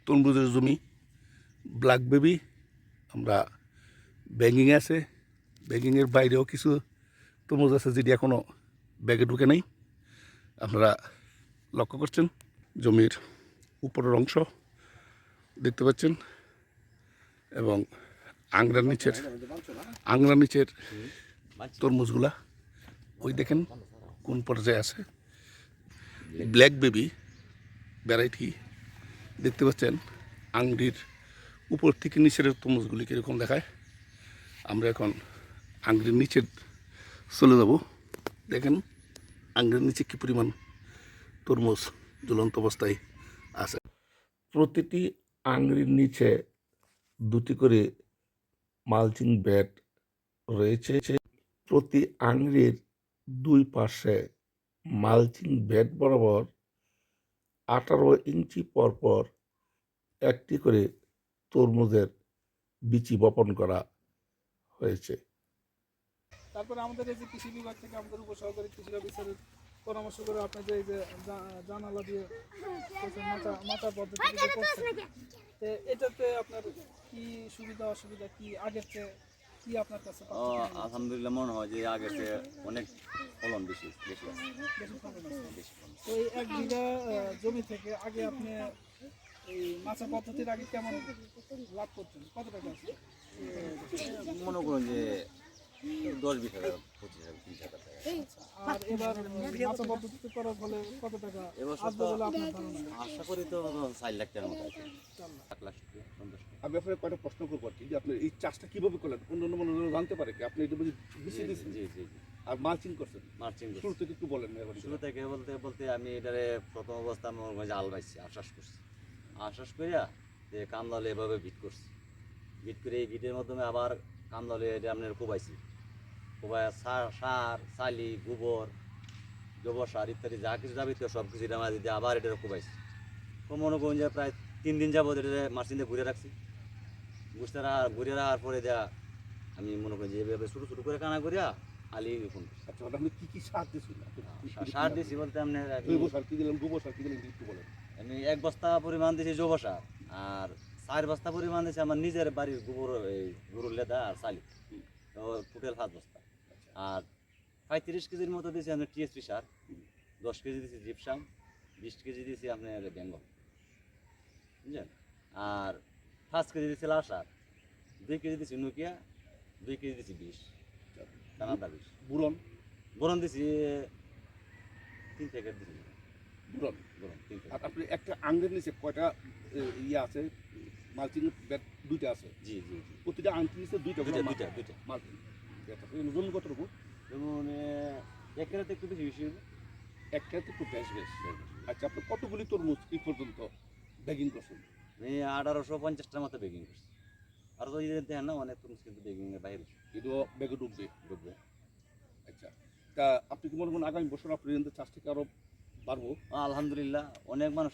তরমুজের জমি black baby. আমরা ব্যাগিং আছে, ব্যাগিংয়ের বাইরেও কিছু তরমুজ আছে যেটি এখনও ব্যাগে ঢুকে নাই। আপনারা লক্ষ্য করছেন জমির উপরের অংশ দেখতে পাচ্ছেন এবং আংরার নিচের তরমুজগুলা ওই দেখেন কোন পর্যায়ে আছে। ব্ল্যাক বেবি ভ্যারাইটি দেখতে পাচ্ছেন। আংটির উপর থেকে নিচের তরমুজগুলি কীরকম দেখায়। আমরা এখন আংটির নিচের চলে যাব। দেখেন আংটির নিচে কী পরিমাণ তরমুজ ঝুলন্ত অবস্থায় আছে। প্রতিটি আংটির নিচে দুটি করে মালচিং ব্যাট রয়েছে। প্রতি আংটির দুই পাশে মালচিং ব্যাট বরাবর 18 ইঞ্চি পরপর একটি করে তরমুজের বিচি বপন করা হয়েছে। তারপরে আমাদের এই যে কৃষি বিভাগ থেকে আমাদের উপসহকারী কৃষি অফিসারের পরামর্শ করে আপনি যে এই যে জানালা দিয়ে মাচা পদ্ধতি করছেন, তো এটাতে আপনার কি সুবিধা অসুবিধা কি আগের চেয়ে কি আপনার কাছে? আলহামদুলিল্লাহ মনে হয় যে আগের চেয়ে অনেক ফলন বেশি আছে। তো এই 1 বিঘা জমি থেকে আগে আপনি এই মাচা পদ্ধতির আগে কেমন লাভ করতেন, কত টাকা আসতো? মনে করুন যে 10-20 হাজার, 25,000, 30,000 টাকা। আর এবার মাচা পদ্ধতিতে করার ফলে কত টাকা আসবে বলে আপনার ধারণা? আশা করি তো 4 লাখ টাকার মতো আছে। 1 লাখ, 50 লাখ। আমি আপনার কয়েকটা প্রশ্ন করবো আর কি, যে আপনি এই চাষটা কীভাবে করলেন, অন্য মানুষ জানতে পারে কি আপনি এটা বেশি দিয়েছেন? জি জি জি। আর মালচিং করছেন মার্চিং শুরু থেকে একটু বলেন। শুরু থেকে বলতে বলতে আমি এটারে প্রথম অবস্থা আমার মাঝে আল বাইছি, আশ্বাস করছি। আশ্বাস করিয়া যে কামদালে এভাবে ভিট করছি। ভিট করে এই ভিটের মাধ্যমে আবার কামদালে এটা আপনার কোবাইছি। কোবাই সার, চালি, গোবর সার ইত্যাদি যা কিছু যাবতীয় সব কিছু এটা মাঝে দিয়ে আবার এটা কোবাইছি। তো মনে করুন যে প্রায় 3 দিন যাবত এটা মার্চিন দিয়ে ঘুরে রাখছি। ঘুরে রাখার পরে যা আমি মনে করি যে এভাবে ছোটো ছোটো করে কানা করিয়া আলি রোপণ করছি। আচ্ছা, আপনি কী কী সার দিয়েছেন? সার দিয়েছি বলতে আপনার জৈব সার কী দিলেন, গোবর সার কী দিলেন একটু বলেন। আমি 1 বস্তা পরিমাণ দিয়েছি জৈব সার, আর 4 বস্তা পরিমাণ দিয়েছি আমার নিজের বাড়ির গোবর, এই গরুর লেদা আর চালি, তো টোটাল 5 বস্তা। আর 35 কেজির মতো দিয়েছি আপনার টিএসপি সার, 10 কেজি দিয়েছি জিপসাম, 20 কেজি দিয়েছি আপনার বেঙ্গল, বুঝলেন। আর 5 কেজি দিয়েছি লাল সার, 2 কেজি দিয়েছি নোকিয়া, 2 কেজি দিয়েছি 20 দানাদার 20। বোরন দিয়েছি 3 প্যাকেট দিয়েছি। Boron 3 packet. আর আপনি একটা আঙ্গের নিচে কয়টা ইয়ে আছে? মালচিং ব্যাট 2টা আছে। জি জি জি। প্রতিটা আংটির নিচে 2টা দুইটা। মালচিং ব্যাট আছে। জমি কতটুকু? যেমন একেরাতে একটু বেশি বেশি হবে। একটা একটু বেশ। আচ্ছা, আপনি কতগুলি তরমুজ এই পর্যন্ত ব্যাগিং করছেন? আমি 1850টার মতো বেকিং করছি। আর তো যদি দেখেন না অনেক তরমুজ কিন্তু বেকিংয়ের বাইরে এটাও ব্যাগে ঢুকবে। ঢুকবে। আচ্ছা, তা আপনি কি মনে করেন আগামী বছর আপনি চাষ থেকে আরও বাড়বো? আলহামদুলিল্লাহ অনেক মানুষ